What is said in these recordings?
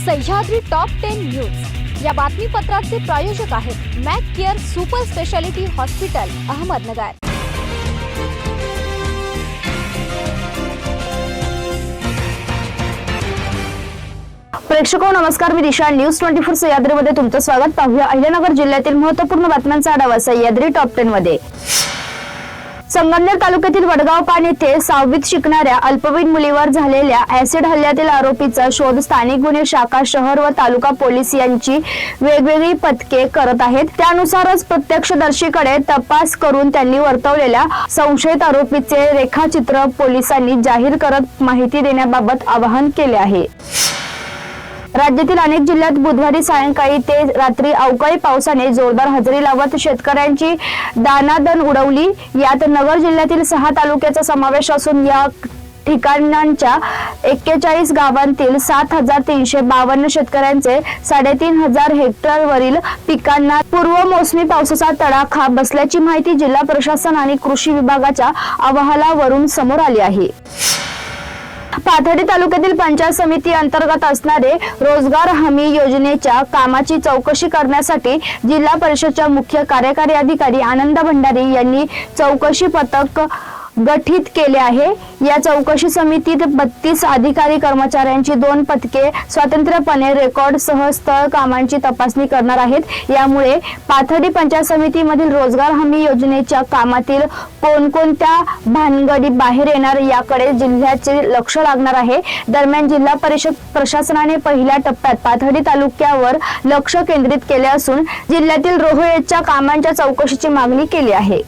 Sahyadri top 10 news या बातमीपत्राचे प्रायोजक आहेत Mac Care super speciality hospital Ahmednagar. प्रेक्षको नमस्कार, मी दिशा न्यूज 24 सह्याद्रीमध्ये तुमचं स्वागत। पाहूया अहिल्यानगर जिल्ह्यातील महत्त्वपूर्ण बातम्यांचा आढावा सह्याद्री टॉप 10 मध्ये। संगमनेर तालुक्यातील वडगाव पान येथे 6वीत शिकणाऱ्या अल्पवयीन मुलीवर झालेल्या ऍसिड हल्ल्यातील आरोपीचा शोध स्थानिक गुन्हे शाखा शहर व तालुका पोलीस यांची वेगवेगळी पथके करत आहेत। त्यानुसारच प्रत्यक्षदर्शीकडे तपास करून त्यांनी वर्तवलेल्या संशयित आरोपीचे रेखाचित्र पोलिसांनी जाहीर करत माहिती देण्याबाबत आवाहन केले आहे। राज्यातील अनेक जिल्ह्यात बुधवारी सायंकाळी ते रात्री अवकाळी पावसाने जोरदार हजेरी लावत शेतकऱ्यांची दाणादाण उडवली। यात नगर जिल्ह्यातील 6 तालुक्याचा समावेश असून या ठिकाणांच्या 41 गावांतील 7352 शेतकऱ्यांचे 3500 हेक्टरवरील पिकांना पूर्व मोसमी पावसाचा तडाखा बसल्याची माहिती जिल्हा प्रशासन आणि कृषी विभागाच्या अहवालावरून समोर आली आहे। पाथर्डी तालुक्यातील पंचायत समिती अंतर्गत असणारे रोजगार हमी योजनेच्या कामाची चौकशी करण्यासाठी जिल्हा परिषदच्या मुख्य कार्यकारी अधिकारी आनंद भंडारी यांनी चौकशी पथक गठीत केले आहे। या चौकशी समितीत 32 अधिकारी कर्मचाऱ्यांची 2 पथके स्वतंत्रपणे रेकॉर्ड सह स्थळ कामांची तपासणी करणार आहेत। यामुळे पाथर्डी पंचायत समितीमधील रोजगार हमी योजनेच्या कामातील कोणकोणत्या भानगडी बाहेर येणार याकडे जिल्ह्याचे लक्ष लागणार आहे। दरम्यान जिल्हा परिषद प्रशासनाने पहिल्या टप्प्यात पाथर्डी तालुक्यावर लक्ष केंद्रित केले असून जिल्ह्यातील रोहळेच्या कामांच्या चौकशीची मागणी केली आहे।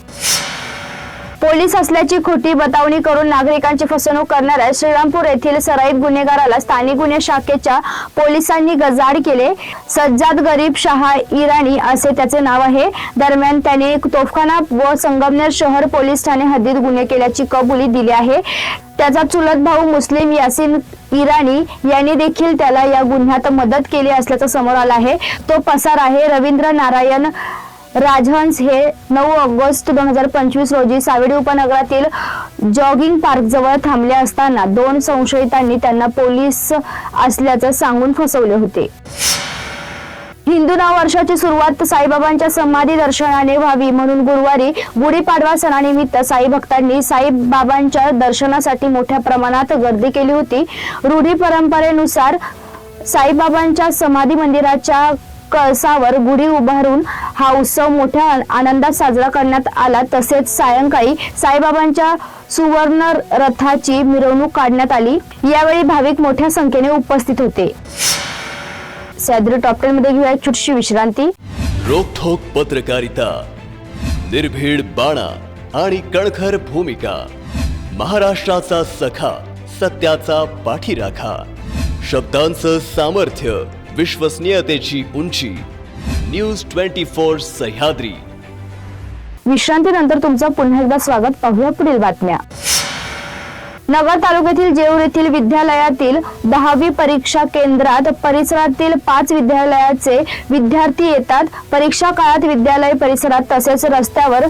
पोलीस असल्याची खोटी बतावणी करून नागरिकांची फसवणूक करणाऱ्या श्रीरामपूर येथील सराईत गुन्हेगाराला स्थानिक गुन्हे शाखेच्या पोलिसांनी गजाआड केले। सज्जाद गरीब शाह इराणी असे त्याचे नाव आहे। दरम्यान त्याने तोफखाना व संगमनेर शहर पोलीस ठाणे हद्दीत गुन्हे केल्याची कबुली दिली आहे। त्याचा चुलत भाऊ मुस्लिम यासिन इराणी यांनी देखील त्याला या गुन्ह्यात मदत केली असल्याचं समोर आलं आहे। तो पसार आहे। रवींद्र नारायण राजहंस हे 9 ऑगस्ट 2025 रोजी सावेडी उपनगरातील जॉगिंग पार्क जवळ थांबले असताना 2 संशयितांनी त्यांना पोलीस असल्याचं सांगून फसवले होते। हिंदू नववर्षाची सुरुवात साईबाबांच्या समाधी दर्शनाने व्हावी म्हणून गुरुवारी गुढीपाडवा सणानिमित्त साई भक्तांनी साईबाबांच्या दर्शनासाठी मोठ्या प्रमाणात गर्दी केली होती। रूढी परंपरेनुसार साईबाबांच्या समाधी मंदिराच्या कळसावर गुढी उभारून हा उत्सव मोठ्या आनंदात साजरा करण्यात आला। तसेच सायंकाळी साईबाबांच्या सुवर्ण रथाची मिरवणूक काढण्यात आली। यावेळी भाविक मोठ्या संख्येने उपस्थित होते। सह्याद्री टॉप 10 मध्ये घेऊया एक छोटीशी विश्रांती। रोखोक पत्रकारिता, निर्भीड बाणा आणि कणखर भूमिका, महाराष्ट्राचा सखा, सत्याचा पाठीराखा, शब्दांचं सामर्थ्य, विश्वसनीयतेची उंची, न्यूज 24 सह्याद्री। विश्रांतीनंतर तुमचं पुन्हा एकदा स्वागत। पाहूया पुढील बातम्या। नगर तालुक्यातील जेऊर येथील विद्यालयातील 10वी परीक्षा केंद्रात परिसरातील 5 विद्यालयाचे विद्यार्थी येतात। परीक्षा काळात विद्यालय परिसरात तसेच रस्त्यावर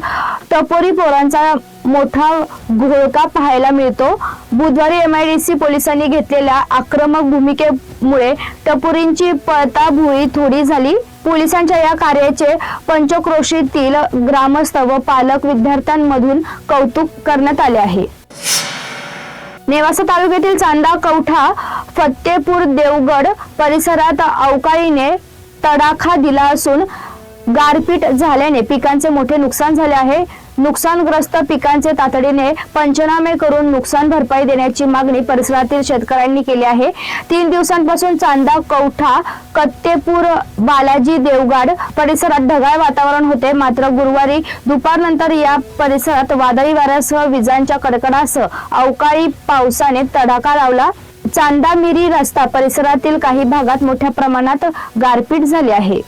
टपोरी पोरांचा मोठा घोळका पाहायला मिळतो। बुधवारी MIDC पोलिसांनी घेतलेल्या आक्रमक भूमिकेमुळे टपोरींची पळताभुई थोडी झाली। पोलिसांच्या या कार्याचे पंचक्रोशीतील ग्रामस्थ व पालक विद्यार्थ्यांमधून कौतुक करण्यात आले आहे। नेवासा तालुक्यातील चांदा कवठा फत्तेपूर देवगड परिसरात अवकाळीने तडाखा दिला असून गारपीट झाल्याने पिकांचे मोठे नुकसान झाले आहे। नुकसानग्रस्त पिकांचे तातडीने पंचनामे करून नुकसान भरपाई देण्याची मागणी परिसरातील शेतकऱ्यांनी केली आहे। 3 दिवसांपासून चांदा कवठा कत्तेपूर बालाजी देवगड परिसरात ढगाळ वातावरण होते। मात्र गुरुवारी दुपारनंतर या परिसरात वादळी वाऱ्यासह विजांच्या कडकडासह अवकाळी पावसाने तडाखा लावला। चांदा मिरी रस्ता परिसरातील काही भागात मोठ्या प्रमाणात गारपीट झाली आहे।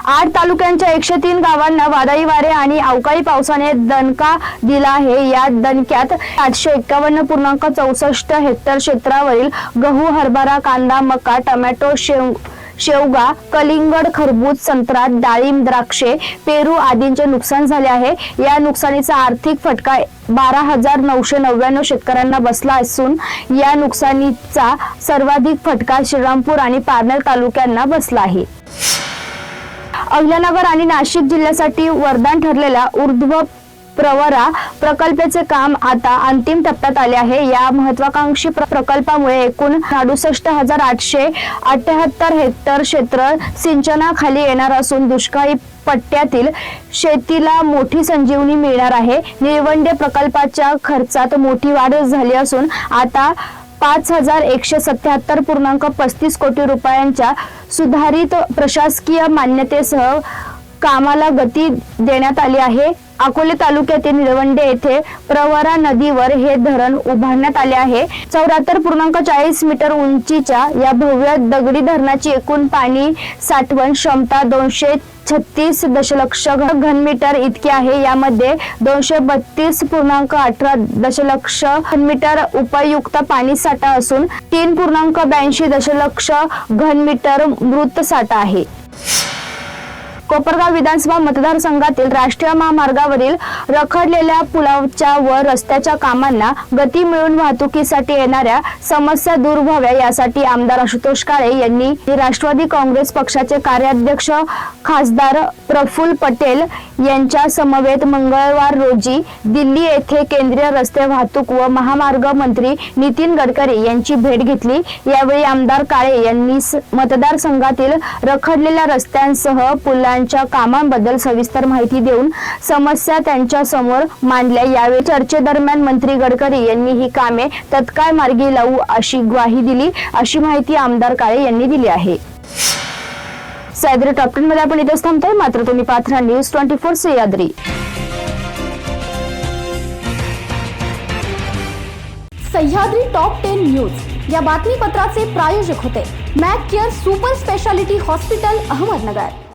8 तालुक्यांच्या 103 गावांना वादळी वारे आणि अवकाळी पावसाने दणका दिला आहे। या दणक्यात 851.64 हेक्टर क्षेत्रावरील गहू, हरभरा, कांदा, मका, टोमॅटो, शेवगा, कलिंगड, खरबूज, संत्रा, डाळिंब, द्राक्षे, पेरू आदींचे नुकसान झाले आहे। या नुकसानीचा आर्थिक फटका 12,999 शेतकऱ्यांना बसला असून या नुकसानीचा सर्वाधिक फटका श्रीरामपूर आणि पारनेर तालुक्यांना बसला आहे. अहिल्यानगर आणि नाशिक जिल्ह्यासाठी वरदान ठरलेल्या ऊर्ध्व प्रवरा प्रकल्पाचे काम आता अंतिम टप्प्यात आले आहे. या महत्वाकांक्षी प्रकल्पामुळे एकूण 68,878 हेक्टर क्षेत्र सिंचनाखाली येणार असून दुष्काळी पट्ट्यातील शेतीला मोठी संजीवनी मिळणार आहे. निळवंडे प्रकल्पाच्या खर्चात मोठी वाढ झाली असून आता 5,177.35 कोटी रुपयांच्या सुधारित प्रशासकीय मान्यतेसह कामाला गती देण्यात आली आहे. अकोले तालुक्यातील निळवंडे येथे प्रवरा नदीवर हे धरण उभारण्यात आले आहे. 74.40 मीटर उंचीच्या या भव्य दगडी धरणाची एकूण पाणी साठवण क्षमता 236 दशलक्ष घनमीटर इतकी आहे. यामध्ये 232.18 दशलक्ष घनमीटर उपयुक्त पाणी साठा असून 3.82 दशलक्ष घनमीटर मृत साठा आहे. कोपरगाव विधानसभा मतदारसंघातील राष्ट्रीय महामार्गावरील रखडलेल्या पुलाच्या व रस्त्याच्या कामांना गती मिळून वाहतुकीसाठी येणाऱ्या समस्या दूर व्हाव्या यासाठी आमदार आशुतोष काळे यांनी राष्ट्रवादी काँग्रेस पक्षाचे कार्याध्यक्ष खासदार प्रफुल्ल पटेल यांच्या समवेत मंगळवार रोजी दिल्ली येथे केंद्रीय रस्ते वाहतूक व महामार्ग मंत्री नितीन गडकरी यांची भेट घेतली. यावेळी आमदार काळे यांनी मतदारसंघातील रखडलेल्या रस्त्यांसह पुलांच्या कामांबद्दल सविस्तर माहिती देऊन समस्या त्यांच्या समोर मांडल्या. यावेळी चर्चेदरम्यान मंत्री गडकरी यांनी ही कामे तत्काळ मार्गी लावू अशी ग्वाही दिली, अशी माहिती आमदार काळे यांनी दिली आहे. सह्याद्री टॉप 10 मध्ये आपण इथेच थांबतोय, मात्र तुम्ही पाहत राहा news 24 Sahyadri. Sahyadri top 10 news या बातमीपत्राचे प्रायोजक होते Mac Care super speciality hospital, Ahmednagar.